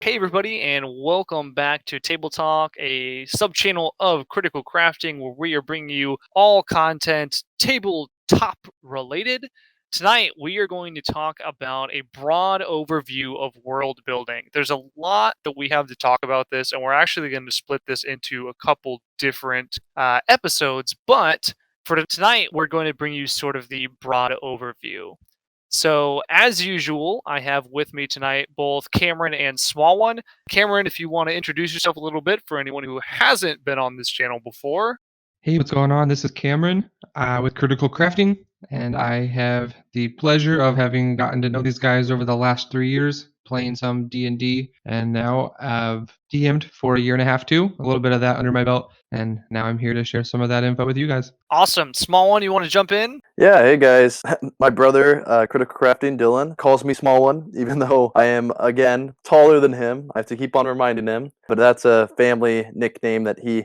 Hey everybody, and welcome back to Table Talk, a sub-channel of Critical Crafting where we are bringing you all content tabletop related. Tonight, we are going to talk about a broad overview of world building. There's a lot that we have to talk about this, and we're actually going to split this into a couple different episodes, but for tonight, we're going to bring you sort of the broad overview. So, as usual, I have with me tonight both Cameron and Small One. Cameron, if you want to introduce yourself a little bit for anyone who hasn't been on this channel before. Hey, what's going on? This is Cameron with Critical Crafting, and I have the pleasure of having gotten to know these guys over the last 3 years, playing some D&D, and now I've DM'd for a year and a half too, a little bit of that under my belt, and now I'm here to share some of that info with you guys. Awesome. Small One, you want to jump in? Yeah, hey guys. My brother, Critical Crafting, Dylan, calls me Small One, even though I am, again, taller than him. I have to keep on reminding him. But that's a family nickname that he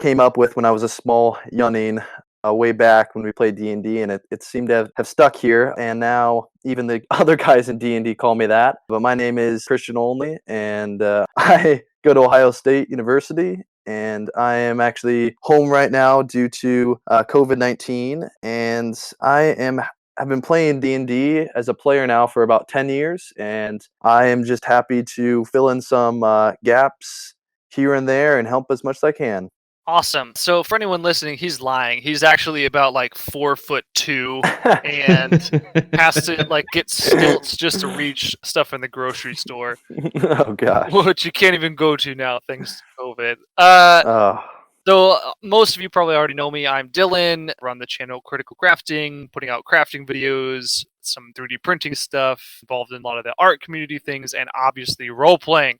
came up with when I was a small youngin', way back when we played D&D, and it seemed to have stuck here. And now even the other guys in D&D call me that. But my name is Christian Only, and I go to Ohio State University. And I am actually home right now due to COVID-19, and I've been playing D&D as a player now for about 10 years, and I am just happy to fill in some gaps here and there and help as much as I can. Awesome. So, for anyone listening, he's lying. He's actually about like 4'2" and has to like get stilts just to reach stuff in the grocery store, Oh gosh. which you can't even go to now thanks to COVID. Oh. So most of you probably already know me. I'm Dylan. Run the channel Critical Crafting, putting out crafting videos, some 3D printing stuff, involved in a lot of the art community things, and obviously role playing.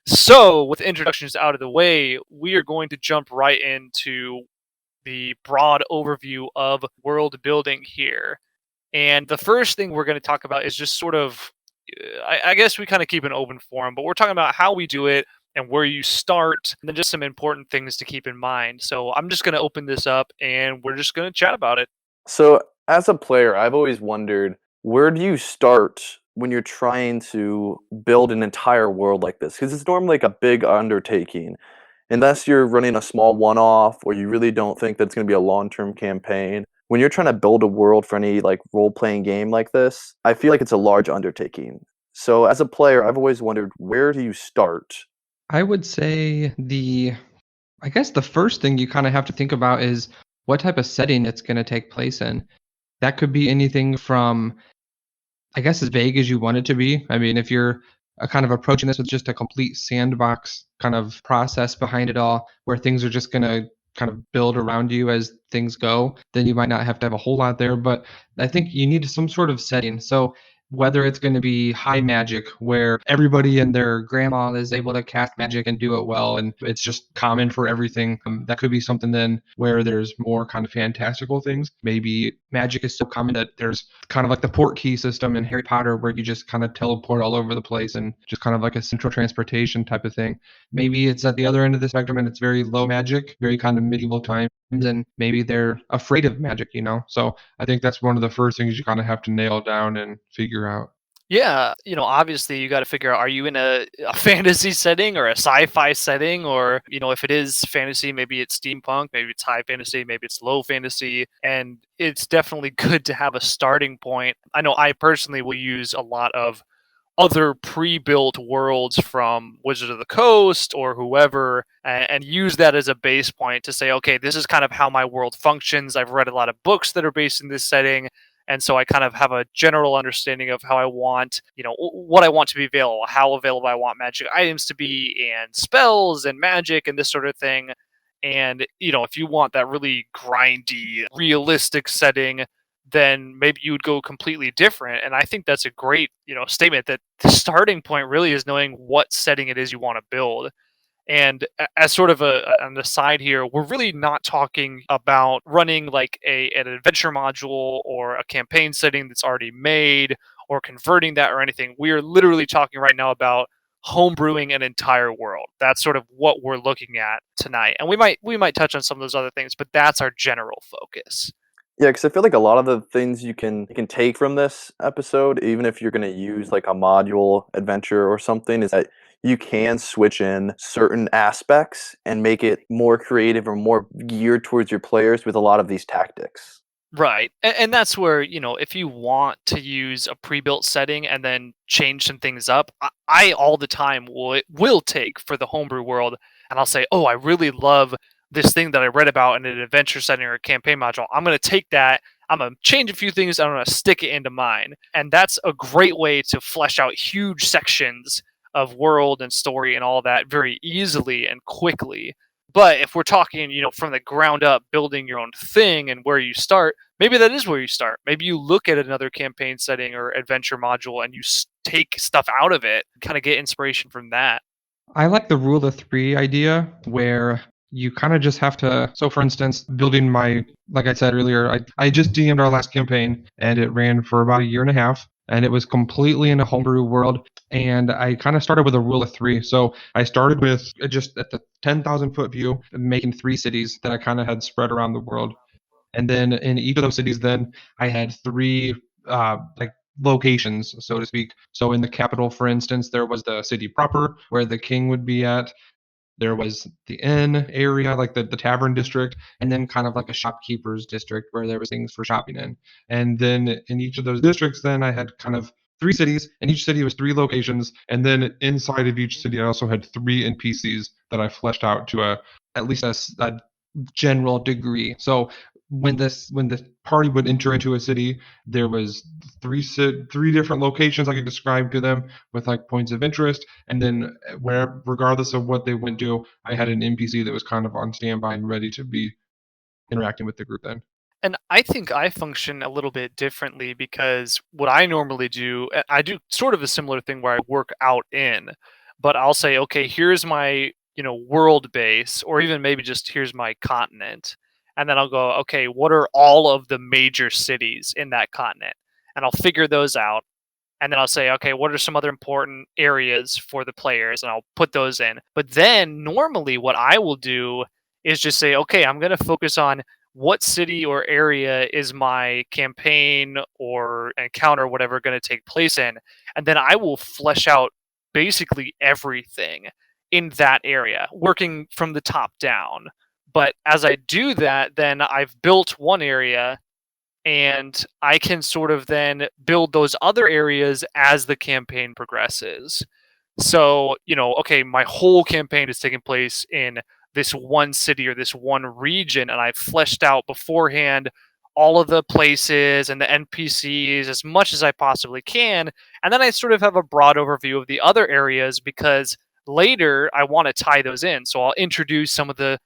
So with introductions out of the way, we are going to jump right into the broad overview of world building here. And the first thing we're going to talk about is just sort of, I guess we kind of keep an open forum, but we're talking about how we do it and where you start, and then just some important things to keep in mind. So I'm just going to open this up and we're just going to chat about it. So, as a player, I've always wondered, where do you start when you're trying to build an entire world like this? Because it's normally like a big undertaking. Unless you're running a small one-off or you really don't think that's going to be a long-term campaign. When you're trying to build a world for any like role-playing game like this, I feel like it's a large undertaking. So as a player, I've always wondered, where do you start? I would say I guess the first thing you kind of have to think about is what type of setting it's going to take place in. That could be anything from, I guess, as vague as you want it to be. I mean, if you're kind of approaching this with just a complete sandbox kind of process behind it all, where things are just going to kind of build around you as things go, then you might not have to have a whole lot there. But I think you need some sort of setting. So whether it's going to be high magic, where everybody and their grandma is able to cast magic and do it well, and it's just common for everything. That could be something then where there's more kind of fantastical things. Maybe magic is so common that there's kind of like the port key system in Harry Potter, where you just kind of teleport all over the place and just kind of like a central transportation type of thing. Maybe it's at the other end of the spectrum and it's very low magic, very kind of medieval times, and maybe they're afraid of magic, you know? So I think that's one of the first things you kind of have to nail down and figure out. Yeah, obviously you got to figure out, are you in a fantasy setting or a sci-fi setting? Or, if it is fantasy, maybe it's steampunk, maybe it's high fantasy, maybe it's low fantasy. And it's definitely good to have a starting point. I know I personally will use a lot of other pre-built worlds from Wizard of the Coast or whoever, and use that as a base point to say, okay, this is kind of how my world functions. I've read a lot of books that are based in this setting, and so I kind of have a general understanding of how I want, what I want to be available, how available I want magic items to be, and spells and magic and this sort of thing. And, if you want that really grindy, realistic setting, then maybe you would go completely different. And I think that's a great, statement, that the starting point really is knowing what setting it is you want to build. And as sort of an aside here, we're really not talking about running like an adventure module or a campaign setting that's already made, or converting that or anything. We are literally talking right now about homebrewing an entire world. That's sort of what we're looking at tonight. And we might touch on some of those other things, but that's our general focus. Yeah, because I feel like a lot of the things you can take from this episode, even if you're gonna use like a module adventure or something, is that you can switch in certain aspects and make it more creative or more geared towards your players with a lot of these tactics. Right. And that's where, if you want to use a pre-built setting and then change some things up, I all the time will take for the homebrew world and I'll say, oh, I really love this thing that I read about in an adventure setting or a campaign module. I'm going to take that, I'm going to change a few things, I'm going to stick it into mine. And that's a great way to flesh out huge sections of world and story and all that very easily and quickly. But if we're talking, from the ground up, building your own thing and where you start, maybe that is where you start. Maybe you look at another campaign setting or adventure module and you take stuff out of it, kind of get inspiration from that. I like the rule of three idea where you kind of just have to. So, for instance, building like I said earlier, I just DM'd our last campaign and it ran for about a year and a half. And it was completely in a homebrew world. And I kind of started with a rule of three. So I started with just at the 10,000 foot view, making 3 cities that I kind of had spread around the world. And then in each of those cities, then I had 3 like locations, so to speak. So in the capital, for instance, there was the city proper where the king would be at. There was the inn area, like the tavern district, and then kind of like a shopkeeper's district where there was things for shopping in. And then in each of those districts, then I had kind of 3 cities, and each city was 3 locations. And then inside of each city, I also had 3 NPCs that I fleshed out to at least a general degree. So when the party would enter into a city, there was 3 different locations I could describe to them with like points of interest, and then where regardless of what they went to, I had an NPC that was kind of on standby and ready to be interacting with the group then. And I think I function a little bit differently because what I normally do, I do sort of a similar thing where I work out in, but I'll say, okay, here's my, world base, or even maybe just here's my continent. And then I'll go, okay, what are all of the major cities in that continent? And I'll figure those out. And then I'll say, okay, what are some other important areas for the players? And I'll put those in. But then normally what I will do is just say, okay, I'm going to focus on what city or area is my campaign or encounter, or whatever, going to take place in. And then I will flesh out basically everything in that area, working from the top down. But as I do that, then I've built one area and I can sort of then build those other areas as the campaign progresses. So, okay, my whole campaign is taking place in this one city or this one region, and I've fleshed out beforehand all of the places and the NPCs as much as I possibly can. And then I sort of have a broad overview of the other areas because later I want to tie those in. So I'll introduce some of the,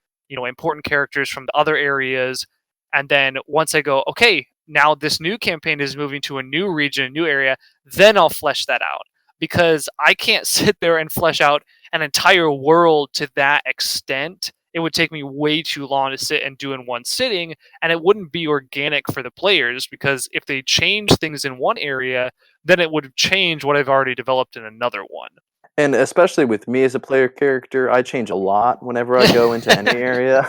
important characters from the other areas. And then once I go, okay, now this new campaign is moving to a new region, a new area, then I'll flesh that out. Because I can't sit there and flesh out an entire world to that extent. It would take me way too long to sit and do in one sitting, and it wouldn't be organic for the players because if they change things in one area, then it would change what I've already developed in another one. And especially with me as a player character, I change a lot whenever I go into any area.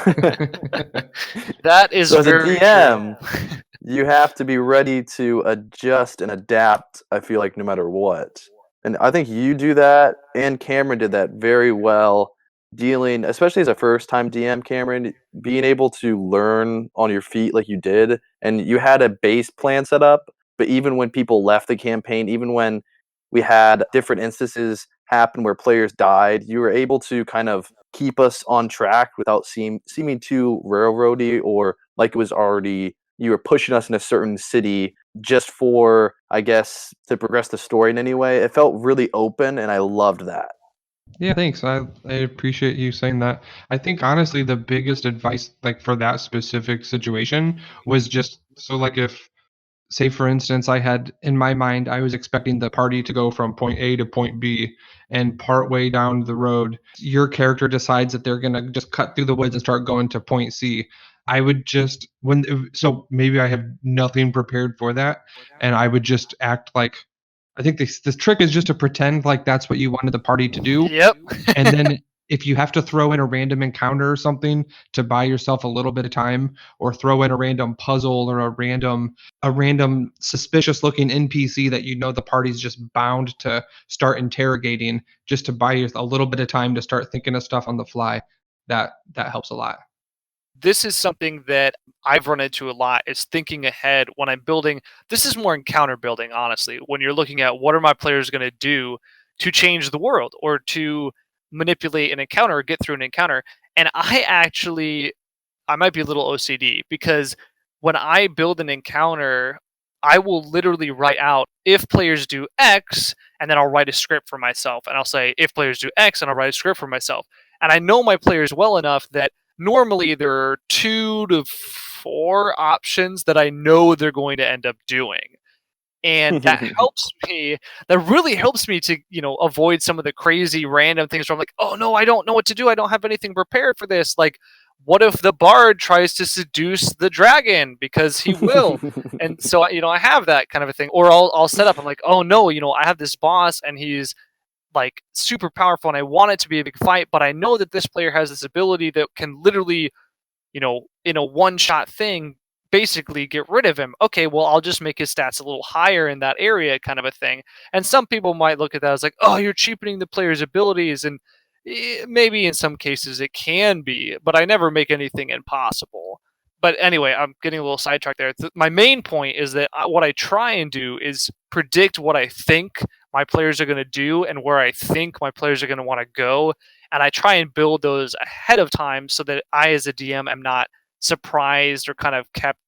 That is so as a very DM, true. you have to be ready to adjust and adapt, I feel like, no matter what. And I think you do that, and Cameron did that very well, dealing, especially as a first-time DM, Cameron, being able to learn on your feet like you did, and you had a base plan set up, but even when people left the campaign, even when we had different instances happen where players died, you were able to kind of keep us on track without seeming too railroady or like it was already you were pushing us in a certain city just for, I guess, to progress the story in any way. It felt really open, and I loved that. Yeah, thanks. I appreciate you saying that. I think honestly the biggest advice like for that specific situation was just so like if say for instance I had in my mind I was expecting the party to go from point A to point B, and partway down the road your character decides that they're going to just cut through the woods and start going to point C. I would just so maybe I have nothing prepared for that, and I would just act like I think this trick is just to pretend like that's what you wanted the party to do. Yep. And then if you have to throw in a random encounter or something to buy yourself a little bit of time, or throw in a random puzzle or a random suspicious looking NPC that you know the party's just bound to start interrogating, just to buy you a little bit of time to start thinking of stuff on the fly, that helps a lot. This is something that I've run into a lot, is thinking ahead when I'm building. This is more encounter building, honestly, when you're looking at what are my players going to do to change the world or to manipulate an encounter or get through an encounter. And I might be a little OCD, because when I build an encounter, I will literally write out if players do X, and then I'll write a script for myself. And I'll say if players do X, and I'll write a script for myself. And I know my players well enough that normally there are 2 to 4 options that I know they're going to end up doing. And that really helps me to, avoid some of the crazy random things where I'm like, oh no, I don't know what to do. I don't have anything prepared for this. Like, what if the bard tries to seduce the dragon? Because he will. And so, I have that kind of a thing. Or I'll set up, I'm like, oh no, I have this boss and he's like super powerful and I want it to be a big fight, but I know that this player has this ability that can literally, in a one-shot thing, basically get rid of him. Okay, well, I'll just make his stats a little higher in that area, kind of a thing. And some people might look at that as like, oh, you're cheapening the player's abilities. And maybe in some cases it can be, but I never make anything impossible. But anyway, I'm getting a little sidetracked there. My main point is that what I try and do is predict what I think my players are going to do and where I think my players are going to want to go. And I try and build those ahead of time so that I, as a DM, am not surprised or kind of kept,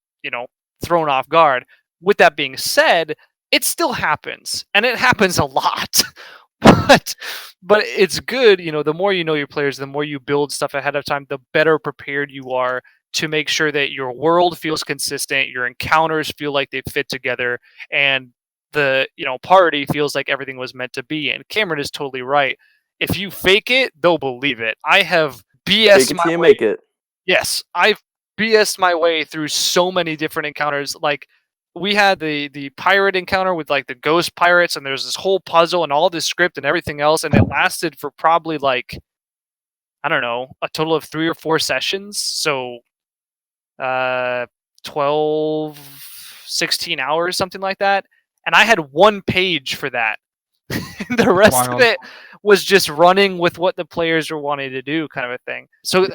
thrown off guard. With that being said, it still happens, and it happens a lot. but it's good, the more you know your players, the more you build stuff ahead of time, the better prepared you are to make sure that your world feels consistent, your encounters feel like they fit together, and the party feels like everything was meant to be. And Cameron is totally right. If you fake it, they'll believe it. I have BS Fake it my till you way. make it. Yes, I've BS'd my way through so many different encounters. Like, we had the pirate encounter with like the ghost pirates, and there's this whole puzzle and all this script and everything else, and it lasted for probably like, I don't know, a total of 3 or 4 sessions. So 12, 16 hours, something like that. And I had 1 page for that. The rest of it was just running with what the players were wanting to do, kind of a thing. So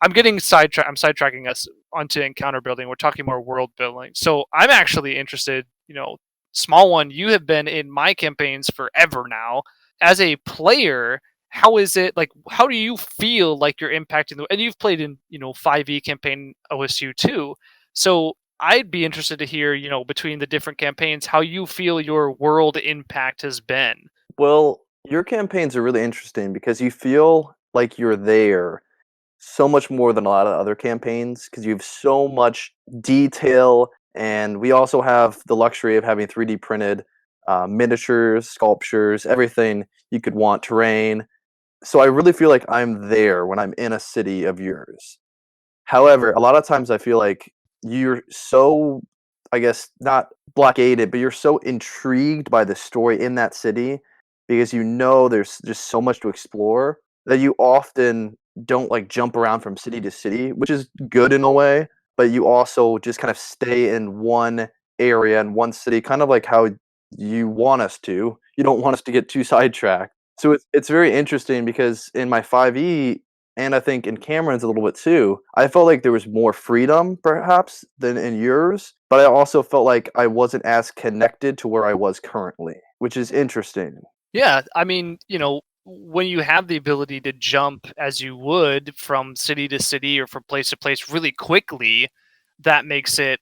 I'm getting sidetracked. I'm sidetracking us onto encounter building. We're talking more world building. So I'm actually interested, small one, you have been in my campaigns forever now. As a player, how is it, like, how do you feel like you're impacting and you've played in 5e campaign OSU too, so I'd be interested to hear, between the different campaigns, how you feel your world impact has been. Well, your campaigns are really interesting because you feel like you're there so much more than a lot of other campaigns because you have so much detail, and we also have the luxury of having 3D printed miniatures, sculptures, everything you could want, terrain. So I really feel like I'm there when I'm in a city of yours. However, a lot of times I feel like you're so, I guess, not blockaded, but you're so intrigued by the story in that city because there's just so much to explore that you often don't like jump around from city to city, which is good in a way, but you also just kind of stay in one area in one city, kind of like how you want us to. You don't want us to get too sidetracked. So it's very interesting because in my 5e, and I think in Cameron's a little bit too, I felt like there was more freedom perhaps than in yours, but I also felt like I wasn't as connected to where I was currently, which is interesting. Yeah, I mean, when you have the ability to jump as you would from city to city or from place to place really quickly, that makes it,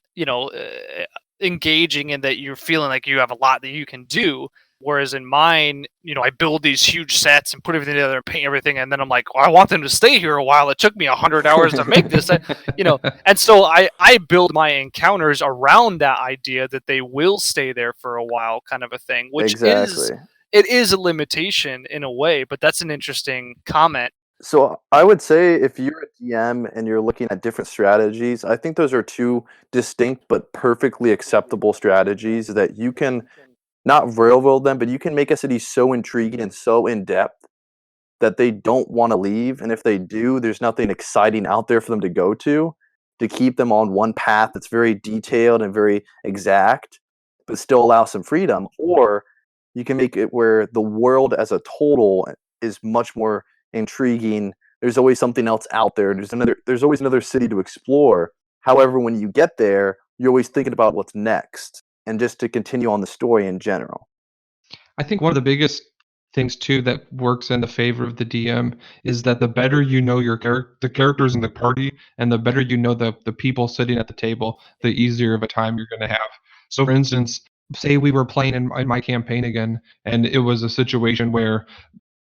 engaging, in that you're feeling like you have a lot that you can do. Whereas in mine, I build these huge sets and put everything together and paint everything, and then I'm like, well, I want them to stay here a while. It took me 100 hours to make this, and so I build my encounters around that idea that they will stay there for a while, kind of a thing, which Exactly. it is a limitation in a way, but that's an interesting comment. So I would say if you're a DM and you're looking at different strategies, I think those are 2 distinct but perfectly acceptable strategies that you can not railroad them, but you can make a city so intriguing and so in depth that they don't want to leave, and if they do, there's nothing exciting out there for them to go to keep them on one path that's very detailed and very exact, but still allow some freedom. Or you can make it where the world as a total is much more intriguing. There's always something else out there. There's always another city to explore. However, when you get there, you're always thinking about what's next and just to continue on the story in general. I think one of the biggest things too that works in the favor of the DM is that the better you know the characters in the party, and the better you know the people sitting at the table, the easier of a time you're going to have. So, for instance, say we were playing in my campaign again, and it was a situation where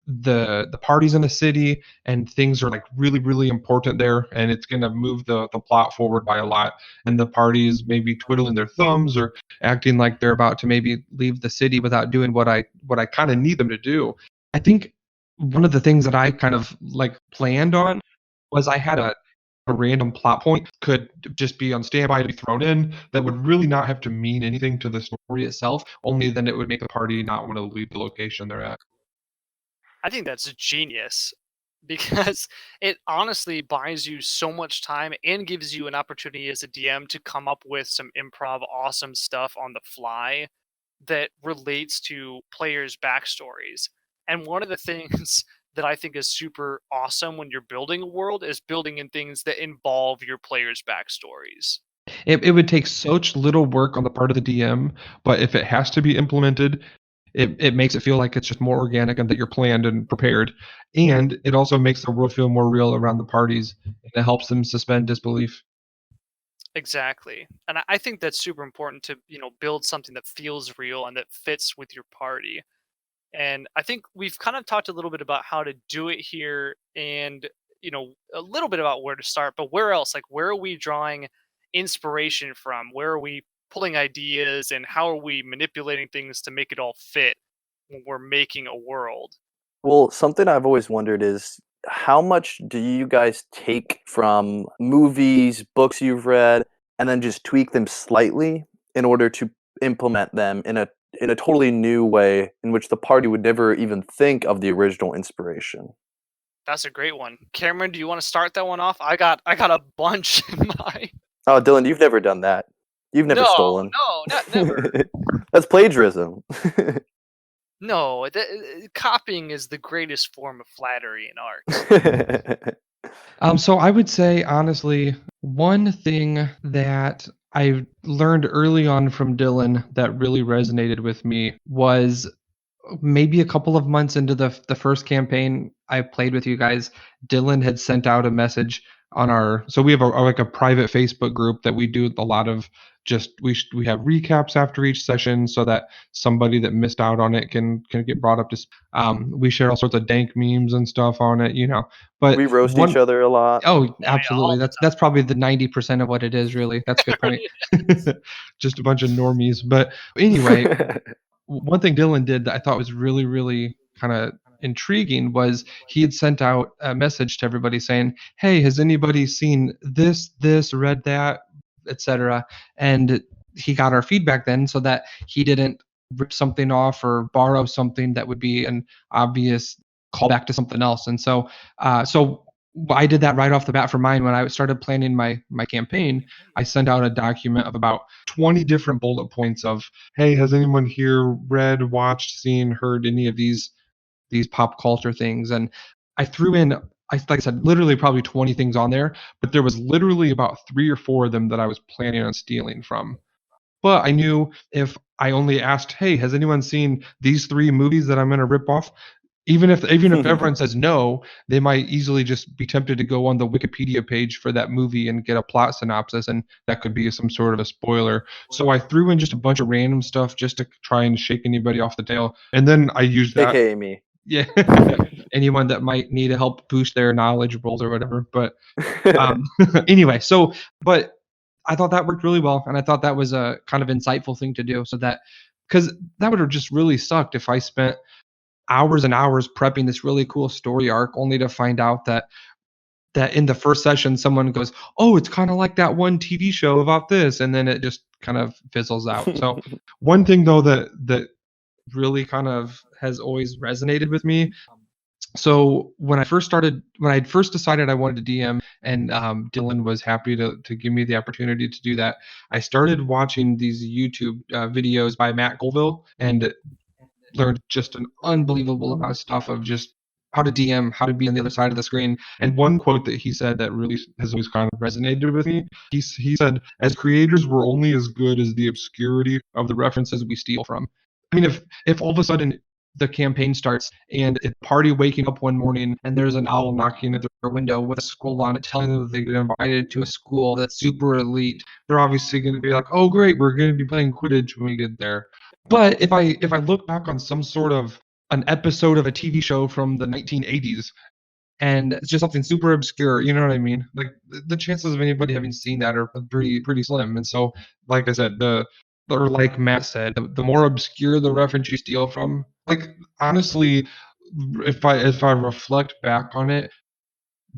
the party's in the city and things are like really really important there, and it's going to move the plot forward by a lot, and the party is maybe twiddling their thumbs or acting like they're about to maybe leave the city without doing what I kind of need them to do. I think one of the things that I kind of like planned on was I had a random plot point could just be on standby to be thrown in that would really not have to mean anything to the story itself, only then it would make the party not want to leave the location they're at. I think that's genius because it honestly buys you so much time and gives you an opportunity as a DM to come up with some improv awesome stuff on the fly that relates to players' backstories. And one of the things that I think is super awesome when you're building a world is building in things that involve your players' backstories. It would take such little work on the part of the DM, but if it has to be implemented, it makes it feel like it's just more organic and that you're planned and prepared. And it also makes the world feel more real around the parties, and it helps them suspend disbelief. Exactly. And I think that's super important to, build something that feels real and that fits with your party. And I think we've kind of talked a little bit about how to do it here and, a little bit about where to start, but where else? Like, where are we drawing inspiration from? Where are we pulling ideas and how are we manipulating things to make it all fit when we're making a world? Well, something I've always wondered is how much do you guys take from movies, books you've read, and then just tweak them slightly in order to implement them in a totally new way in which the party would never even think of the original inspiration? That's a great one. Cameron, do you want to start that one off? I got a bunch in mind. Oh, Dylan, you've never done that. You've never No, stolen. no, not never. That's plagiarism. No, copying is the greatest form of flattery in art. So I would say, honestly, one thing that I learned early on from Dylan that really resonated with me was maybe a couple of months into the first campaign I played with you guys. Dylan had sent out a message on our, so we have like a private Facebook group that we do a lot of, just we have recaps after each session so that somebody that missed out on it can get brought up to we share all sorts of dank memes and stuff on it, but We roast each other a lot. Oh, yeah, absolutely. That's probably the 90% of what it is, really. That's a good point. Just a bunch of normies. But anyway, one thing Dylan did that I thought was really, really kind of intriguing was he had sent out a message to everybody saying, "Hey, has anybody seen this, read that, etc." And he got our feedback then, so that he didn't rip something off or borrow something that would be an obvious callback to something else. And so I did that right off the bat for mine. When I started planning my campaign, I sent out a document of about 20 different bullet points of, hey, has anyone here read, watched, seen, heard any of these pop culture things? And I threw in, like I said, literally probably 20 things on there, but there was literally about 3 or 4 of them that I was planning on stealing from. But I knew if I only asked, hey, has anyone seen these 3 movies that I'm going to rip off? Even if everyone says no, they might easily just be tempted to go on the Wikipedia page for that movie and get a plot synopsis, and that could be some sort of a spoiler. So I threw in just a bunch of random stuff just to try and shake anybody off the tail, and then I used that. AKA me. Yeah, anyone that might need to help boost their knowledge rolls or whatever. But anyway, but I thought that worked really well, and I thought that was a kind of insightful thing to do. So that, because that would have just really sucked if I spent hours and hours prepping this really cool story arc only to find out that in the first session someone goes, oh, it's kind of like that one TV show about this, and then it just kind of fizzles out. So one thing though that really kind of has always resonated with me So when I first decided I wanted to DM, and Dylan was happy to give me the opportunity to do that, I started watching these YouTube videos by Matt Colville, and learned just an unbelievable amount of stuff of just how to DM, how to be on the other side of the screen. And one quote that he said that really has always kind of resonated with me, he said, "As creators, we're only as good as the obscurity of the references we steal from." I mean, if all of a sudden the campaign starts and a party waking up one morning and there's an owl knocking at their window with a scroll on it telling them that they get invited to a school that's super elite, they're obviously going to be like, "Oh, great, we're going to be playing Quidditch when we get there." But if I look back on some sort of an episode of a TV show from the 1980s, and it's just something super obscure, you know what I mean? Like the chances of anybody having seen that are pretty slim. And so, like I said, or like Matt said, the more obscure the reference you steal from, like honestly, if I reflect back on it,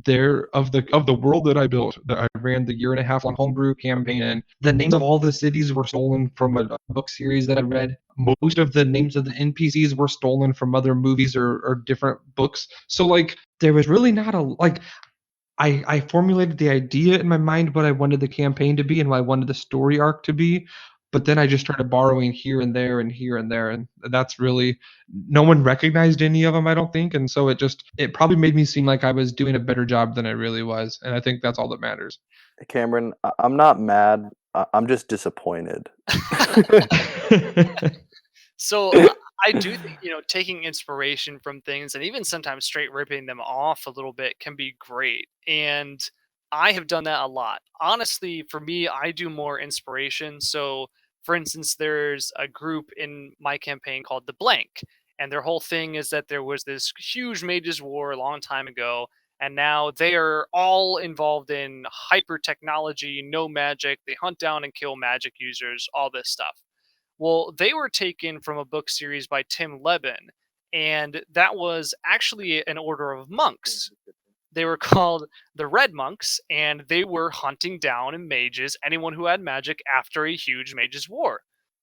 there of the world that I built, that I ran the 1.5 year long homebrew campaign in, the names of all the cities were stolen from a book series that I read. Most of the names of the NPCs were stolen from other movies or different books. So like there was really not a like I formulated the idea in my mind what I wanted the campaign to be and what I wanted the story arc to be, but then I just started borrowing here and there and here and there, and that's really no one recognized any of them, I don't think, and so it probably made me seem like I was doing a better job than I really was, and I think that's all that matters. Cameron, I'm not mad. I'm just disappointed. So I do think, taking inspiration from things and even sometimes straight ripping them off a little bit can be great. And I have done that a lot. Honestly, for me, I do more inspiration. So, for instance, there's a group in my campaign called The Blank. And their whole thing is that there was this huge mages war a long time ago. And now they are all involved in hyper technology, no magic. They hunt down and kill magic users, all this stuff. Well, they were taken from a book series by Tim Levin, and that was actually an order of monks. They were called the Red Monks, and they were hunting down mages, anyone who had magic after a huge mages war.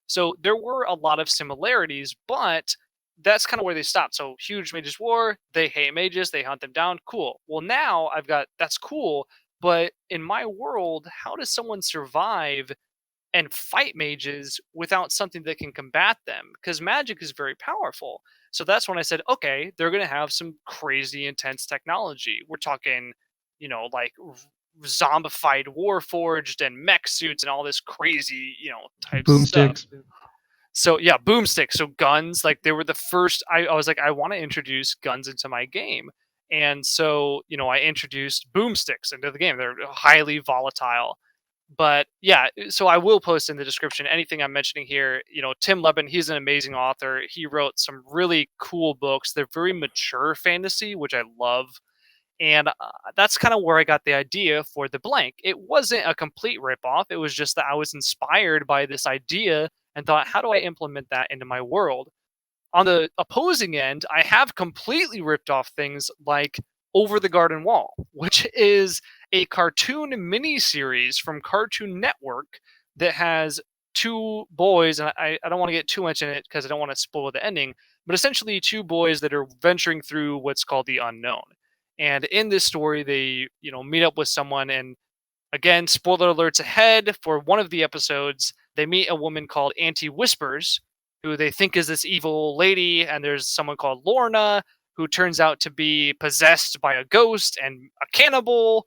So there were a lot of similarities, but that's kind of where they stopped. So huge mages war, they hate mages, they hunt them down. Cool. Well, now I've got that's cool, but in my world, how does someone survive and fight mages without something that can combat them? Because magic is very powerful. So that's when I said, okay, they're going to have some crazy intense technology. We're talking, like zombified warforged and mech suits and all this crazy, type stuff. Boomsticks. So yeah, boomsticks. So guns, like they were the first. I was like, I want to introduce guns into my game. And so, I introduced boomsticks into the game. They're highly volatile. But yeah, so I will post in the description anything I'm mentioning here. Tim Levin, he's an amazing author. He wrote some really cool books. They're very mature fantasy, which I love. And that's kind of where I got the idea for The Blank. It wasn't a complete ripoff. It was just that I was inspired by this idea and thought, how do I implement that into my world? On the opposing end, I have completely ripped off things like Over the Garden Wall, which is a cartoon miniseries from Cartoon Network that has two boys, and I don't want to get too much in it because I don't want to spoil the ending, but essentially two boys that are venturing through what's called the unknown. And in this story, they, meet up with someone, and again, spoiler alerts ahead. For one of the episodes, they meet a woman called Auntie Whispers, who they think is this evil lady, and there's someone called Lorna, who turns out to be possessed by a ghost and a cannibal,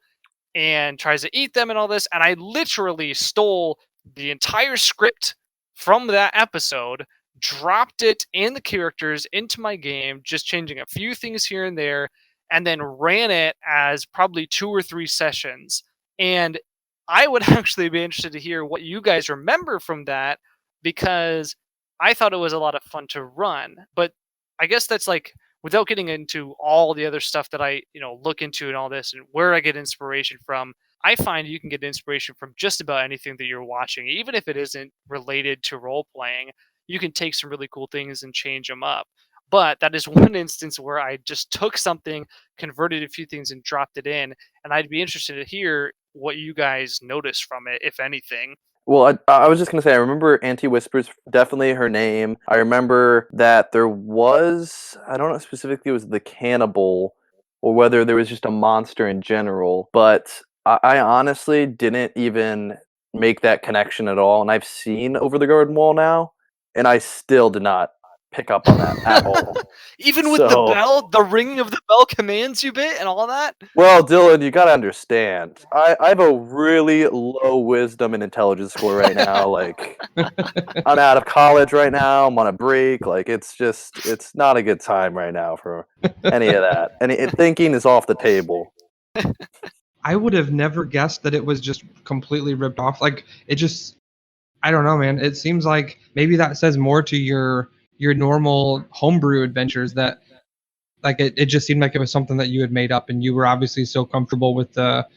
and tries to eat them and all this. And I literally stole the entire script from that episode, dropped it in the characters into my game, just changing a few things here and there, and then ran it as probably 2 or 3 sessions. And I would actually be interested to hear what you guys remember from that, because I thought it was a lot of fun to run. But I guess that's like, without getting into all the other stuff that I, look into and all this and where I get inspiration from, I find you can get inspiration from just about anything that you're watching, even if it isn't related to role playing. You can take some really cool things and change them up. But that is one instance where I just took something, converted a few things, and dropped it in. And I'd be interested to hear what you guys notice from it, if anything. Well, I was just gonna say, I remember Auntie Whispers, definitely her name. I remember that there was, I don't know specifically it was the cannibal, or whether there was just a monster in general, but I honestly didn't even make that connection at all, and I've seen Over the Garden Wall now, and I still did not pick up on that at all. Even with the So, bell, the ringing of the bell commands you bit and all that? well, Dylan, you gotta understand, I have a really low wisdom and intelligence score right now, like, I'm out of college right now. I'm on a break. Like it's not a good time right now for any of that. Thinking is off the table. I would have never guessed that it was just completely ripped off. Like it just, I don't know, man. It seems like maybe that says more to your normal homebrew adventures, that like it just seemed like it was something that you had made up, and you were obviously so comfortable with the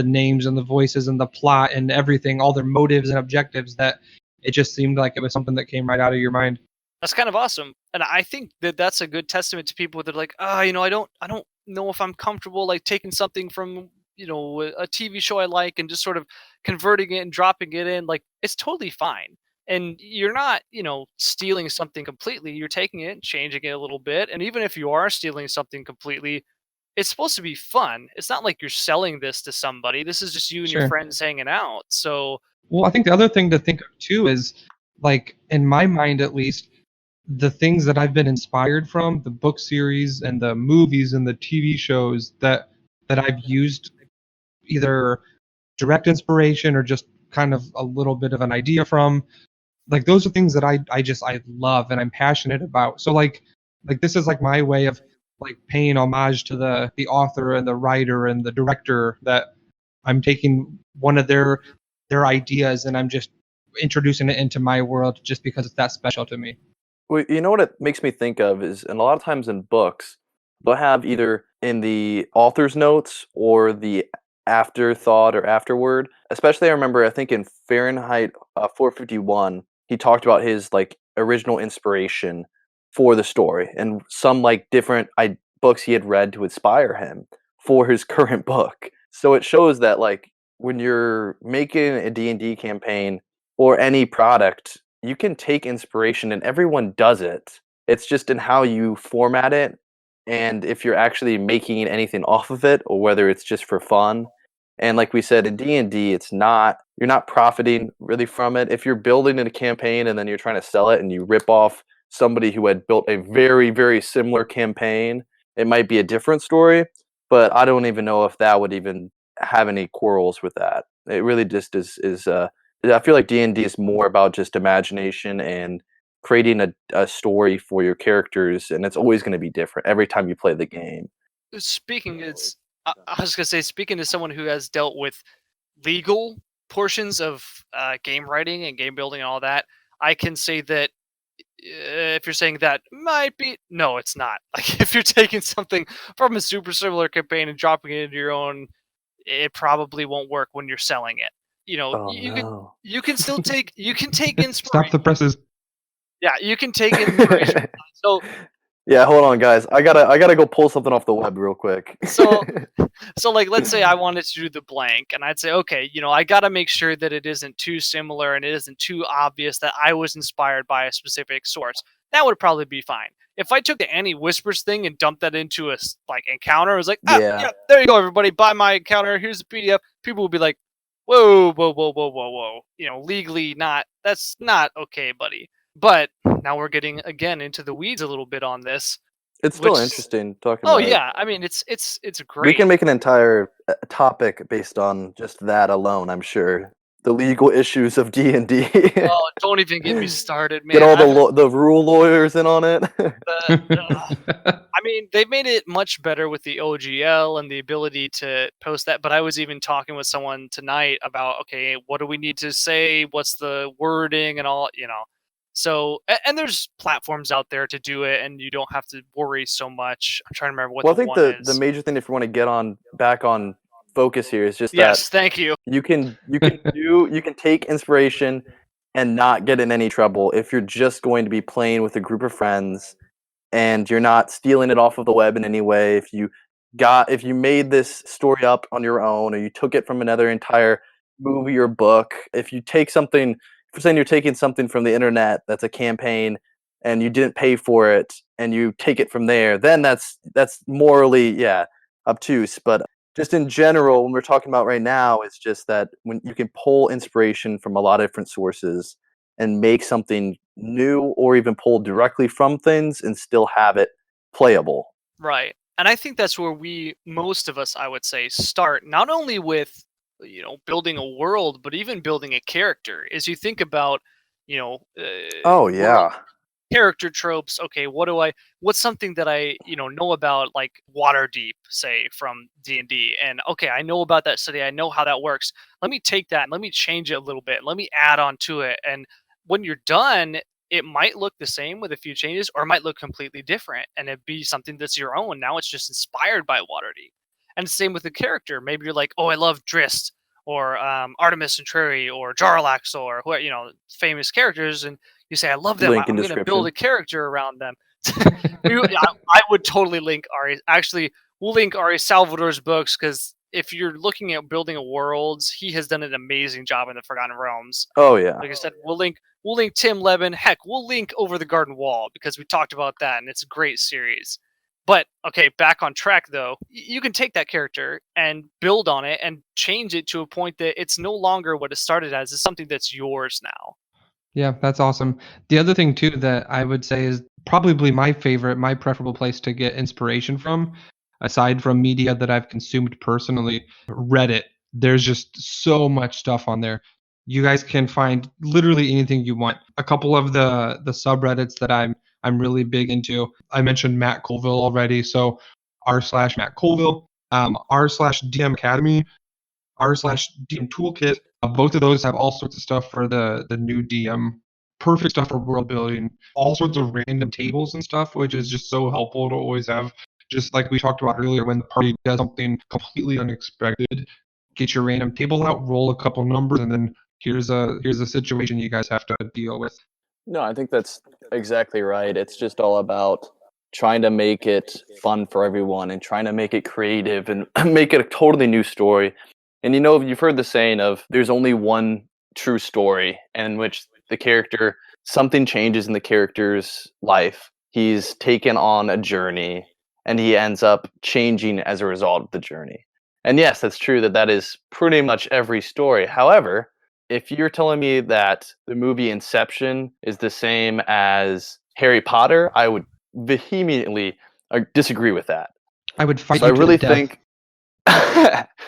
names and the voices and the plot and everything, all their motives and objectives, that it just seemed like it was something that came right out of your mind. That's kind of awesome, and I think that that's a good testament to people that are like, ah, I don't know if I'm comfortable like taking something from a TV show I like and just sort of converting it and dropping it in. Like it's totally fine, and you're not stealing something completely. You're taking it and changing it a little bit, and even if you are stealing something completely, it's supposed to be fun. It's not like you're selling this to somebody. This is just you and your Sure. friends hanging out. So Well, I think the other thing to think of too is, like, in my mind at least, the things that I've been inspired from, the book series and the movies and the TV shows that I've used, either direct inspiration or just kind of a little bit of an idea from, like those are things that I love and I'm passionate about. So like this is like my way of like paying homage to the author and the writer and the director, that I'm taking one of their ideas and I'm just introducing it into my world just because it's that special to me. Well, you know what it makes me think of is, and a lot of times in books, they'll have either in the author's notes or the afterthought or afterword. Especially, I remember, I think in Fahrenheit 451, he talked about his like original inspiration for the story and some like different books he had read to inspire him for his current book. So it shows that like when you're making a D&D campaign or any product, you can take inspiration and everyone does it. It's just in how you format it and if you're actually making anything off of it or whether it's just for fun. And like we said in D&D, it's not, you're not profiting really from it. If you're building a campaign and then you're trying to sell it and you rip off somebody who had built a very very similar campaign, it might be a different story, but I don't even know if that would even have any quarrels with that. It really just is I feel like D&D is more about just imagination and creating a story for your characters, and it's always going to be different every time you play the game. speaking, it's I was gonna say, speaking to someone who has dealt with legal portions of game writing and game building and all that, I can say that if you're saying that might be, no, it's not. Like if you're taking something from a super similar campaign and dropping it into your own, it probably won't work when you're selling it. Oh You can no. you can take Stop inspiration. the presses. Yeah, you can take inspiration. So Yeah, hold on guys. I gotta go pull something off the web real quick. so so like let's say I wanted to do the blank and I'd say, okay, I got to make sure that it isn't too similar and it isn't too obvious that I was inspired by a specific source. That would probably be fine. If I took the Annie Whispers thing and dumped that into a like encounter, it was like, ah, Yeah. yeah, there you go, everybody, buy my encounter. Here's the PDF. People would be like, whoa, whoa, whoa, whoa, whoa, whoa. Legally not. That's not okay, buddy. But now we're getting again into the weeds a little bit on this, It's still which interesting talking oh about it. yeah, I mean it's We great. can make an entire topic based on just that alone, I'm sure. The legal issues of D&D. Oh, don't even get me started, Get man. all the rule lawyers in on it. I mean, they've made it much better with the OGL and the ability to post that. But I was even talking with someone tonight about, okay, what do we need to say? What's the wording and all. So, and there's platforms out there to do it, and you don't have to worry so much. I'm trying to remember what Well, the I think one the is. major thing if you want to get on back on focus here is just that Yes, thank you. you can take inspiration and not get in any trouble if you're just going to be playing with a group of friends and you're not stealing it off of the web in any way. If you made this story up on your own or you took it from another entire movie or book, if you take something, if you're saying you're taking something from the internet that's a campaign and you didn't pay for it and you take it from there, then that's morally, yeah, obtuse. But just in general, when we're talking about right now, it's just that when you can pull inspiration from a lot of different sources and make something new or even pull directly from things and still have it playable. Right. And I think that's where most of us, I would say, start not only with, building a world, but even building a character. As you think about, Oh world yeah. character tropes. Okay, what's something that I know about, like Waterdeep, say, from D&D, and okay, I know about that city, I know how that works. Let me take that and let me change it a little bit, let me add on to it, and when you're done, it might look the same with a few changes, or it might look completely different and it be something that's your own. Now it's just inspired by Waterdeep. And same with the character. Maybe you're like, oh, I love Drist, or Artemis and Triri, or Jarlaxle, or who, famous characters, and you say, I love them. Link in I'm going to build description. a character around them. I would totally link Ari. Actually, we'll link Ari Salvador's books, because if you're looking at building a world, he has done an amazing job in the Forgotten Realms. Oh yeah. Like I said, we'll link Tim Levin. Heck, we'll link Over the Garden Wall, because we talked about that, and it's a great series. But okay, back on track though. You can take that character and build on it and change it to a point that it's no longer what it started as. It's something that's yours now. Yeah, that's awesome. The other thing too that I would say is probably my favorite, my preferable place to get inspiration from, aside from media that I've consumed personally, Reddit. There's just so much stuff on there. You guys can find literally anything you want. A couple of the subreddits that I'm really big into. I mentioned Matt Colville already, so r/Matt Colville, r/slash DMAcademy, r/DMtoolkit. Both of those have all sorts of stuff for the new DM. Perfect stuff for world building. All sorts of random tables and stuff, which is just so helpful to always have. Just like we talked about earlier, when the party does something completely unexpected, get your random table out, roll a couple numbers, and then here's a situation you guys have to deal with. No, I think that's exactly right. It's just all about trying to make it fun for everyone and trying to make it creative and make it a totally new story. And you've heard the saying of there's only one true story in which the character, something changes in the character's life. He's taken on a journey and he ends up changing as a result of the journey. And yes, that's true that is pretty much every story. However, if you're telling me that the movie Inception is the same as Harry Potter, I would vehemently disagree with that. I would fight So I you to the really death. think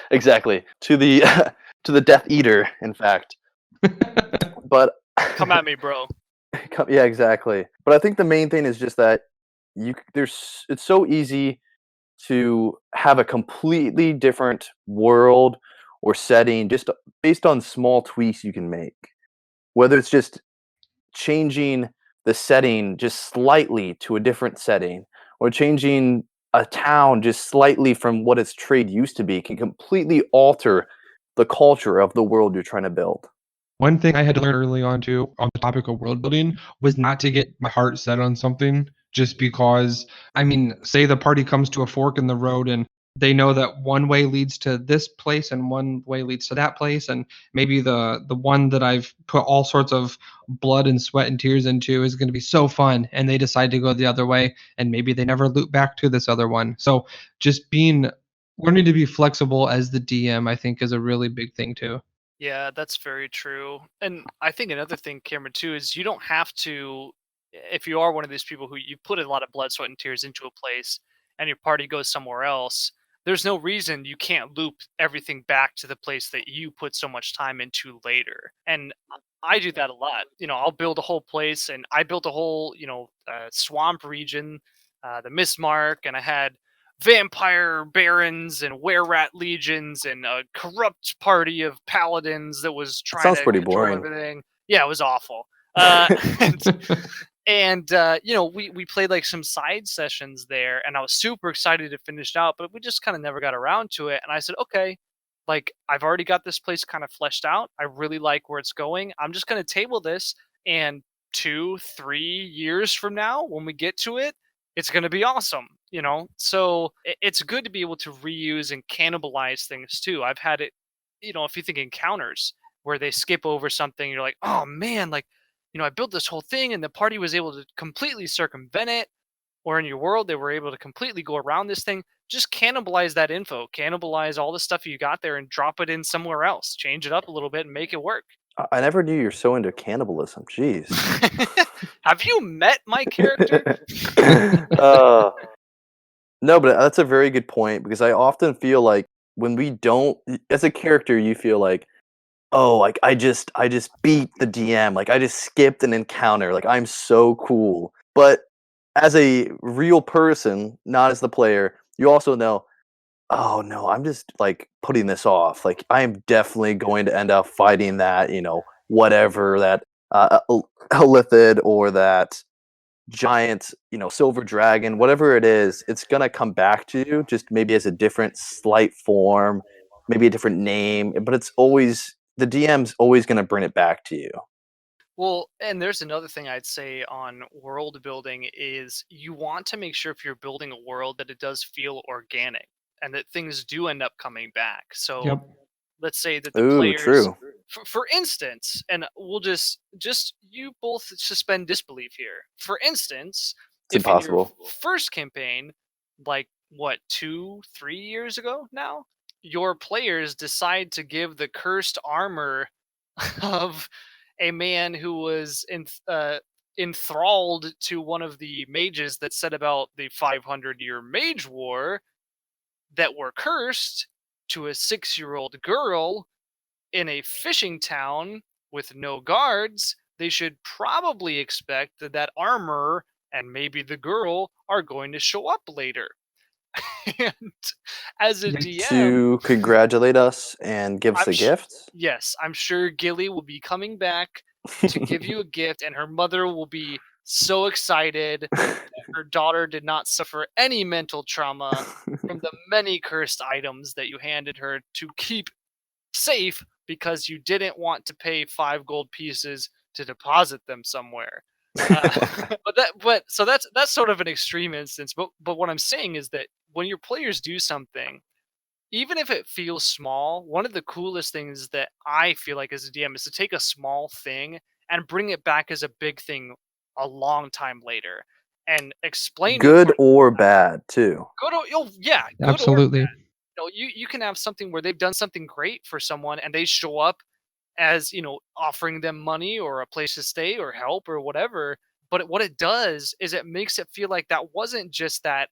exactly to the to the Death Eater, in fact. But Come at me, bro. yeah, exactly. But I think the main thing is just that it's so easy to have a completely different world or setting just based on small tweaks you can make. Whether it's just changing the setting just slightly to a different setting or changing a town just slightly from what its trade used to be can completely alter the culture of the world you're trying to build. One thing I had to learn early on too, on the topic of world building, was not to get my heart set on something just because, I mean, say the party comes to a fork in the road and they know that one way leads to this place and one way leads to that place, and maybe the one that I've put all sorts of blood and sweat and tears into is going to be so fun, and they decide to go the other way, and maybe they never loop back to this other one. So just learning to be flexible as the DM, I think, is a really big thing too. Yeah, that's very true. And I think another thing, Cameron, too, is you don't have to, if you are one of these people who you put a lot of blood, sweat, and tears into a place and your party goes somewhere else, there's no reason you can't loop everything back to the place that you put so much time into later. And I do that a lot. I'll build a whole place, and I built a whole, swamp region, the Mistmark, and I had vampire barons and were-rat legions and a corrupt party of paladins that was It trying sounds to pretty control boring. everything. Yeah, it was awful. And, we played like some side sessions there, and I was super excited to finish it out, but we just kind of never got around to it. And I said, okay, like I've already got this place kind of fleshed out. I really like where it's going. I'm just going to table this, and 2-3 years from now, when we get to it, it's going to be awesome. So it's good to be able to reuse and cannibalize things too. I've had it if you think encounters where they skip over something, you're like, oh man, like, I built this whole thing and the party was able to completely circumvent it, or in your world they were able to completely go around this thing. Just cannibalize that info, cannibalize all the stuff you got there and drop it in somewhere else, change it up a little bit and make it work. I never knew you're so into cannibalism. Jeez. Have you met my character? uh, no, but that's a very good point, because I often feel like when we don't, as a character, you feel like, oh, like I just beat the DM, like I just skipped an encounter, like I'm so cool. But as a real person, not as the player, you also know, oh no, I'm just like putting this off. Like I am definitely going to end up fighting that, whatever that Elithid or that giant, silver dragon, whatever it is, it's gonna come back to you, just maybe as a different slight form, maybe a different name, but it's always the DM's always gonna bring it back to you. Well, and there's another thing I'd say on world building is you want to make sure if you're building a world that it does feel organic and that things do end up coming back. So Yep. let's say that the Ooh, players, true. for instance, and we'll just you both suspend disbelief here. For instance, It's if in your impossible. first campaign, like what 2-3 years ago now, your players decide to give the cursed armor of a man who was enthralled to one of the mages that said about the 500-year mage war that were cursed to a 6-year-old girl in a fishing town with no guards. They should probably expect that that armor and maybe the girl are going to show up later. And as a Yikes. DM, To congratulate us and give us I'm a gift. yes, I'm sure Gilly will be coming back to give you a gift, and her mother will be so excited that her daughter did not suffer any mental trauma from the many cursed items that you handed her to keep safe because you didn't want to pay 5 gold pieces to deposit them somewhere. Uh, so that's sort of an extreme instance. But what I'm saying is that when your players do something, even if it feels small, one of the coolest things that I feel like as a DM is to take a small thing and bring it back as a big thing a long time later and explain to the Good party. or bad, too. Good or yeah, good or Absolutely. you can have something where they've done something great for someone and they show up as offering them money or a place to stay or help or whatever. But what it does is it makes it feel like that wasn't just that.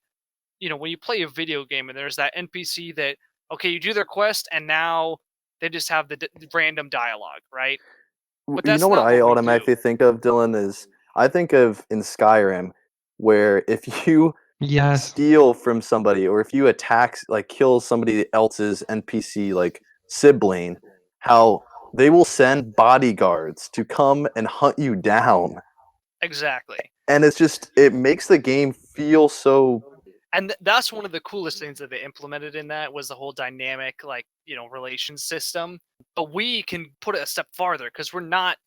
When you play a video game and there's that NPC that, okay, you do their quest and now they just have the random dialogue, right? But You that's know what not I what we do. automatically think of, Dylan, is I think of in Skyrim, where if you Yes. steal from somebody or if you attack, like kill somebody else's NPC, like sibling, how they will send bodyguards to come and hunt you down. Exactly. And it makes the game feel so. And that's one of the coolest things that they implemented in that was the whole dynamic, like, relations system. But we can put it a step farther because we're not,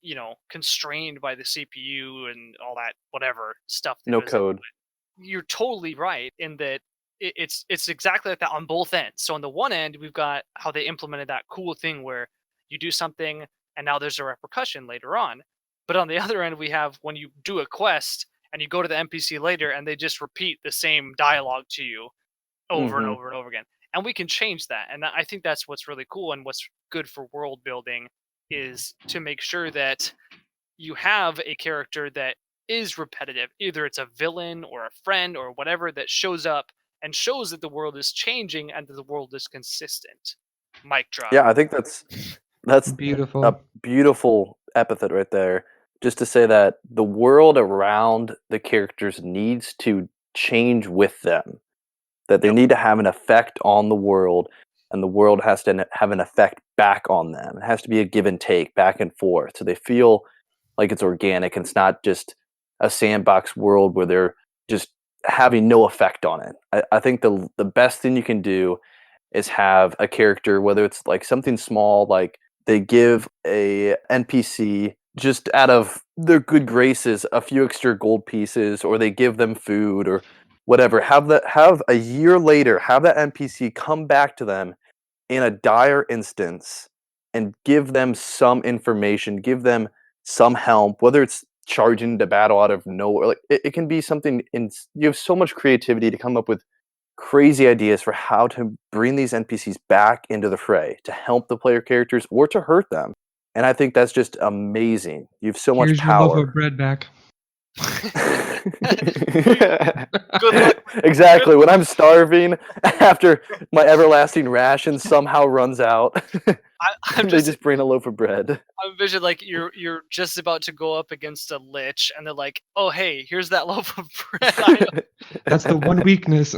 constrained by the CPU and all that, whatever stuff that No goes into code. it. You're totally right in that it's exactly like that on both ends. So on the one end, we've got how they implemented that cool thing where you do something and now there's a repercussion later on. But on the other end, we have when you do a quest and you go to the NPC later and they just repeat the same dialogue to you over and Hmm. over and over again. And we can change that. And I think that's what's really cool and what's good for world building is to make sure that you have a character that is repetitive. Either it's a villain or a friend or whatever that shows up and shows that the world is changing and that the world is consistent. Mic drop. Yeah, I think that's a Beautiful. beautiful epithet right there. Just to say that the world around the characters needs to change with them. That they Yep. need to have an effect on the world, and the world has to have an effect back on them. It has to be a give and take, back and forth, so they feel like it's organic and it's not just a sandbox world where they're just having no effect on it. I think the best thing you can do is have a character, whether it's like something small, like they give a NPC just out of their good graces a few extra gold pieces, or they give them food or whatever. Have a year later, have that NPC come back to them in a dire instance and give them some information, give them some help, whether it's charging into battle out of nowhere. Like it can be something you have so much creativity to come up with crazy ideas for how to bring these NPCs back into the fray to help the player characters or to hurt them. And I think that's just amazing. You have so much Here's your loaf power. of bread back. Good luck. Exactly. When I'm starving after my everlasting ration somehow runs out, I'm they just bring a loaf of bread. I envision like you're just about to go up against a lich, and they're like, "Oh, hey, here's that loaf of bread." That's the one weakness.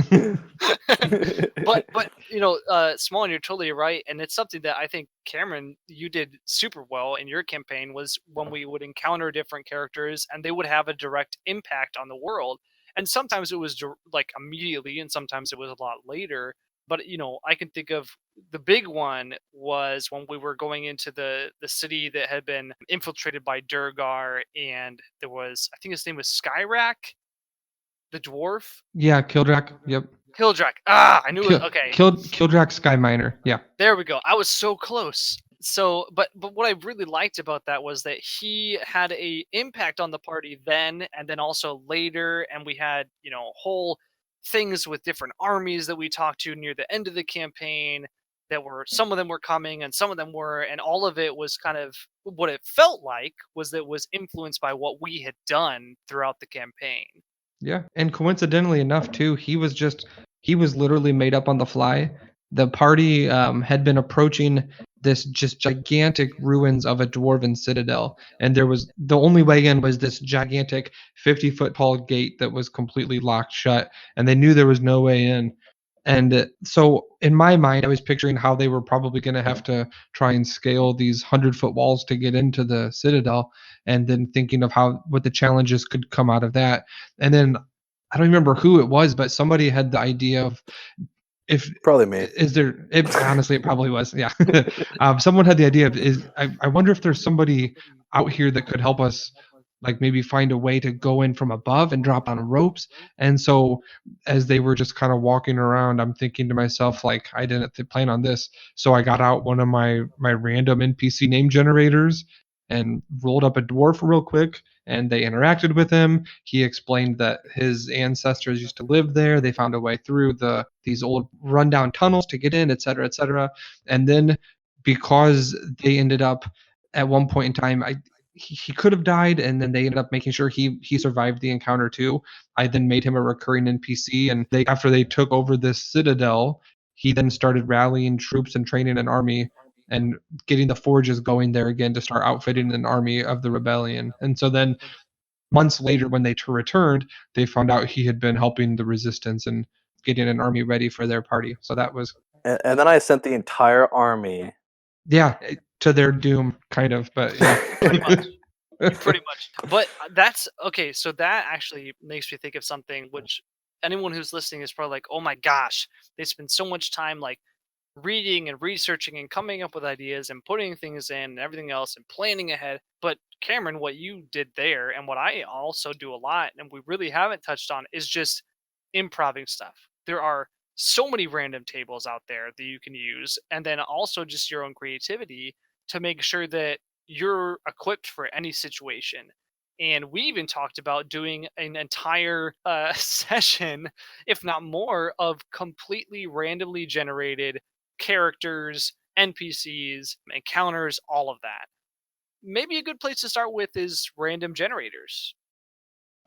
but Small, you're totally right, and it's something that I think Cameron, you did super well in your campaign. Was when we would encounter different characters, and they would have a direct impact on the world, and sometimes it was like immediately, and sometimes it was a lot later. But I can think of the big one was when we were going into the city that had been infiltrated by Durgar, and there was, I think his name was Skyrack, the dwarf. Yeah, Kildrak. Yep. Kildrak. I knew it. Okay. Kildrak Sky Miner. Yeah. There we go. I was so close. So, but what I really liked about that was that he had a impact on the party then, and then also later, and we had whole things with different armies that we talked to near the end of the campaign. That were, some of them were coming and some of them were, and all of it was kind of what it felt like was that it was influenced by what we had done throughout the campaign. Yeah, and coincidentally enough, too, he was literally made up on the fly. The party had been approaching this just gigantic ruins of a dwarven citadel, and there was the only way in was this gigantic 50-foot tall gate that was completely locked shut, and they knew there was no way in. And so in my mind, I was picturing how they were probably going to have to try and scale these 100-foot walls to get into the citadel, and then thinking of what the challenges could come out of that. And then I don't remember who it was, but somebody had the idea of Probably me. Honestly, it probably was. Yeah. Someone had the idea of I wonder if there's somebody out here that could help us, like maybe find a way to go in from above and drop on ropes. And so as they were just kind of walking around, I'm thinking to myself, like, I didn't plan on this. So I got out one of my random NPC name generators and rolled up a dwarf real quick, and they interacted with him. He explained that his ancestors used to live there. They found a way through these old rundown tunnels to get in, et cetera, et cetera. And then because they ended up at one point in time, he could have died, and then they ended up making sure he survived the encounter too. I then made him a recurring NPC, and after they took over this citadel, he then started rallying troops and training an army and getting the forges going there again to start outfitting an army of the rebellion. And so then months later, when they returned, they found out he had been helping the resistance and getting an army ready for their party. So that was And then I sent the entire army. Yeah, to their doom, kind of, but yeah. Pretty much. Pretty much. But that's okay. So that actually makes me think of something which anyone who's listening is probably like, oh my gosh, they spend so much time like reading and researching and coming up with ideas and putting things in and everything else and planning ahead. But Cameron, what you did there and what I also do a lot and we really haven't touched on is just improving stuff. There are so many random tables out there that you can use, and then also just your own creativity to make sure that you're equipped for any situation. And we even talked about doing an entire session, if not more, of completely randomly generated characters, NPCs, encounters, all of that. Maybe a good place to start with is random generators.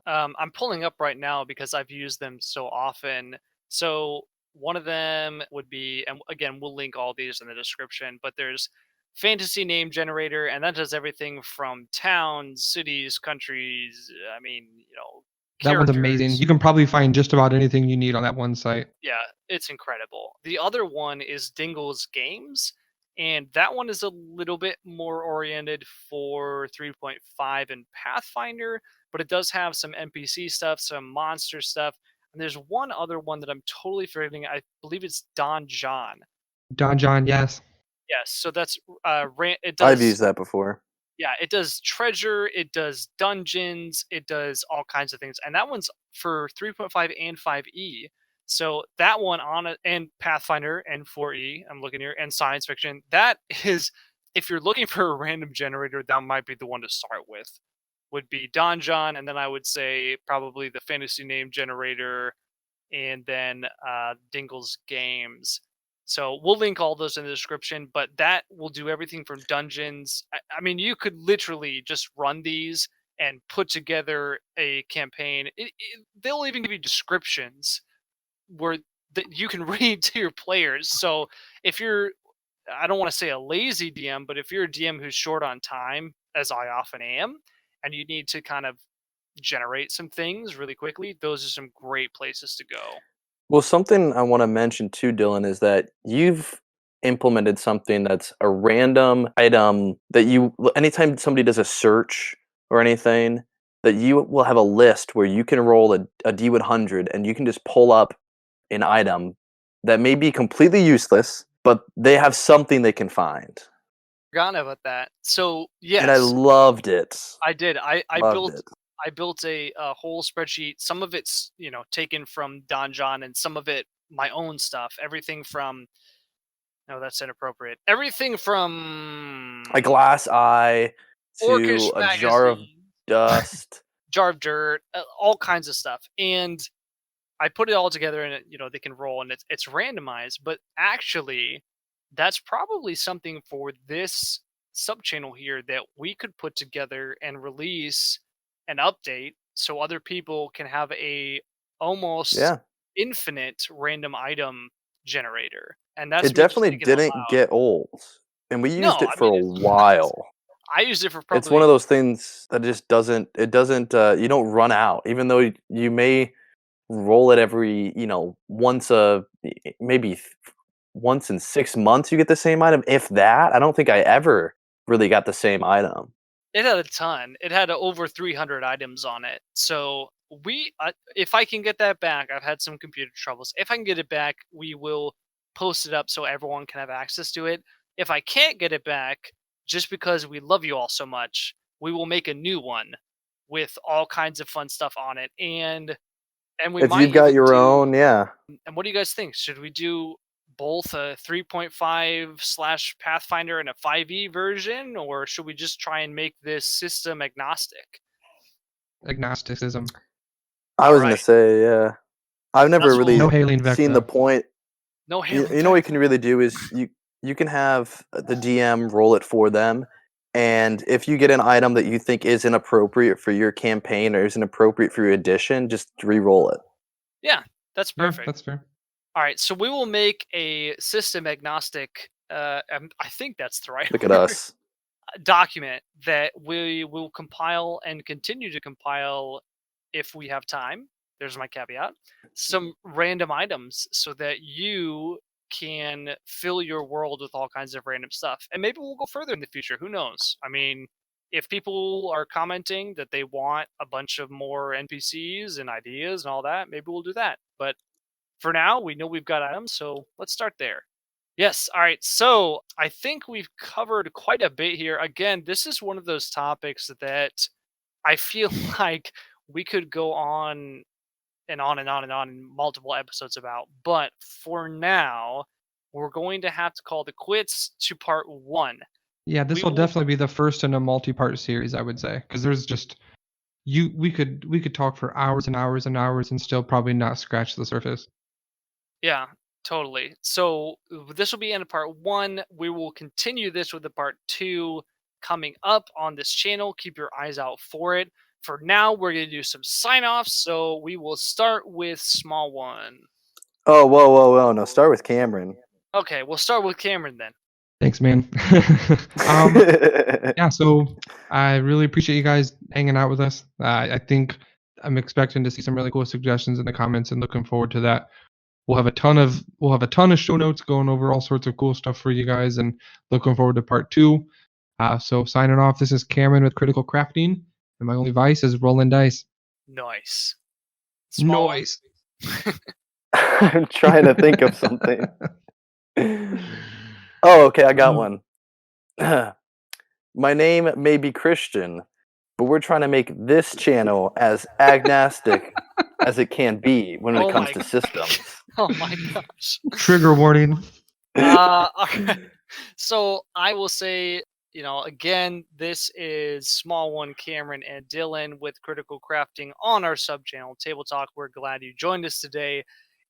I'm pulling up right now because I've used them so often. So one of them would be, and again, we'll link all these in the description, but there's fantasy name generator, and that does everything from towns, cities, countries. I mean, That one's amazing. characters. You can probably find just about anything you need on that one site. Yeah, it's incredible. The other one is Dingles Games, and that one is a little bit more oriented for 3.5 and Pathfinder, but it does have some NPC stuff, some monster stuff, and there's one other one that I'm totally forgetting. I believe it's Donjon. Donjon, yes. Yes, so that's it does. I've used that before. Yeah, it does treasure, it does dungeons, it does all kinds of things. And that one's for 3.5 and 5e. So that one on it, and Pathfinder and 4e, I'm looking here, and science fiction, that is if you're looking for a random generator, that might be the one to start with. Would be Donjon, and then I would say probably the fantasy name generator, and then Dingles Games. So we'll link all those in the description, but that will do everything from dungeons. I mean, you could literally just run these and put together a campaign. They'll even give you descriptions where that you can read to your players. So if you're, I don't want to say a lazy DM, but if you're a DM who's short on time, as I often am, and you need to kind of generate some things really quickly, those are some great places to go. Well, something I want to mention too, Dylan, is that you've implemented something that's a random item that anytime somebody does a search or anything, that you will have a list where you can roll a D100 and you can just pull up an item that may be completely useless, but they have something they can find. Forgotten about that. So yes, And I loved it. I did. I Loved it. built a whole spreadsheet. Some of it's taken from Donjon, and some of it my own stuff. Everything from no, that's inappropriate. Everything from A glass eye to Orcish a jar of magazine, dust. jar of dirt, all kinds of stuff. And I put it all together, and they can roll, and it's randomized. But actually, that's probably something for this sub channel here that we could put together and release an update so other people can have a almost Yeah. infinite random item generator. And that's It me just definitely thinking out didn't loud. get old. And we No, used it I for mean, a while. I used it for It's one probably of those things that just doesn't you don't run out, even though you may roll it every, maybe once in 6 months you get the same item. If that, I don't think I ever really got the same item. It had a ton. It had over 300 items on it. So if I can get that back, I've had some computer troubles. If I can get it back, we will post it up so everyone can have access to it. If I can't get it back, just because we love you all so much, we will make a new one with all kinds of fun stuff on it. And we If might you've got even your do. own, yeah. And what do you guys think? Should we do both a 3.5 / Pathfinder and a 5e version, or should we just try and make this system agnostic? Agnosticism. I was going Alright. to say, yeah. I've never That's really No Hailing seen the Vecta. point. No You hailing know what you Vecta. can really do is you can have the DM roll it for them, and if you get an item that you think is inappropriate for your campaign or is inappropriate for your edition, just re-roll it. Yeah, that's Yeah, perfect. that's fair. All right, so we will make a system agnostic. I think that's the right Look at word, us. document that we will compile and continue to compile if we have time. There's my caveat. Some random items so that you can fill your world with all kinds of random stuff. And maybe we'll go further in the future. Who knows? I mean, if people are commenting that they want a bunch of more NPCs and ideas and all that, maybe we'll do that. But for now, we know we've got items, so let's start there. Yes. All right. So I think we've covered quite a bit here. Again, this is one of those topics that I feel like we could go on and on and on and on in multiple episodes about. But for now, we're going to have to call the quits to part 1. Yeah, this We will will- definitely be the first in a multi-part series, I would say, because there's just we could talk for hours and hours and hours and still probably not scratch the surface. Yeah, totally. So this will be end of part 1. We will continue this with the part 2 coming up on this channel. Keep your eyes out for it. For now, we're going to do some sign-offs. So we will start with Small One. Oh, whoa. No, start with Cameron. Okay, we'll start with Cameron then. Thanks, man. Yeah, so I really appreciate you guys hanging out with us. I think I'm expecting to see some really cool suggestions in the comments and looking forward to that. We'll have a ton of show notes going over all sorts of cool stuff for you guys, and looking forward to part 2. So signing off, this is Cameron with Critical Crafting, and my only vice is rolling dice. Nice. Small One. Noise. I'm trying to think of something. Oh, okay, I got one. My name may be Christian, but we're trying to make this channel as agnostic as it can be when it comes to systems. Oh my gosh. Trigger warning. Okay. So I will say, again, this is Small One, Cameron, and Dylan with Critical Crafting on our sub channel, Table Talk. We're glad you joined us today.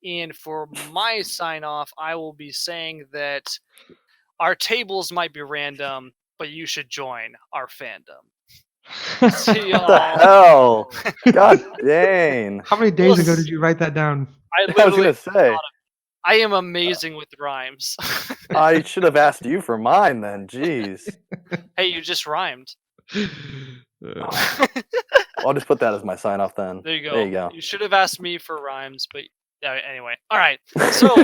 And for my sign off, I will be saying that our tables might be random, but you should join our fandom. See What the y'all. hell? God dang. How many days ago did you write that down? I I was literally gonna say. I am amazing with rhymes. I should have asked you for mine then. Jeez. Hey, you just rhymed. I'll just put that as my sign off then. There you go. There you go. You should have asked me for rhymes, but anyway. All right. So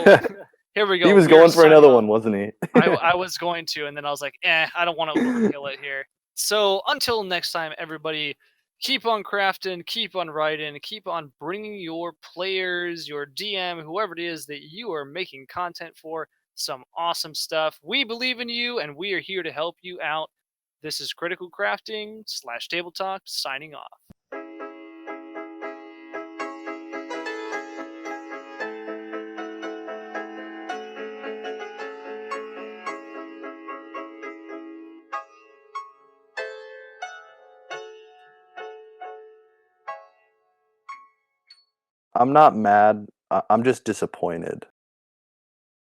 here we go. He was We are going for signing another off. one, wasn't he? I was going to, and then I was like, I don't want to overkill it here. So until next time, everybody, keep on crafting, keep on writing, keep on bringing your players, your DM, whoever it is that you are making content for, some awesome stuff. We believe in you, and we are here to help you out. This is Critical Crafting / Table Talk signing off. I'm not mad. I'm just disappointed.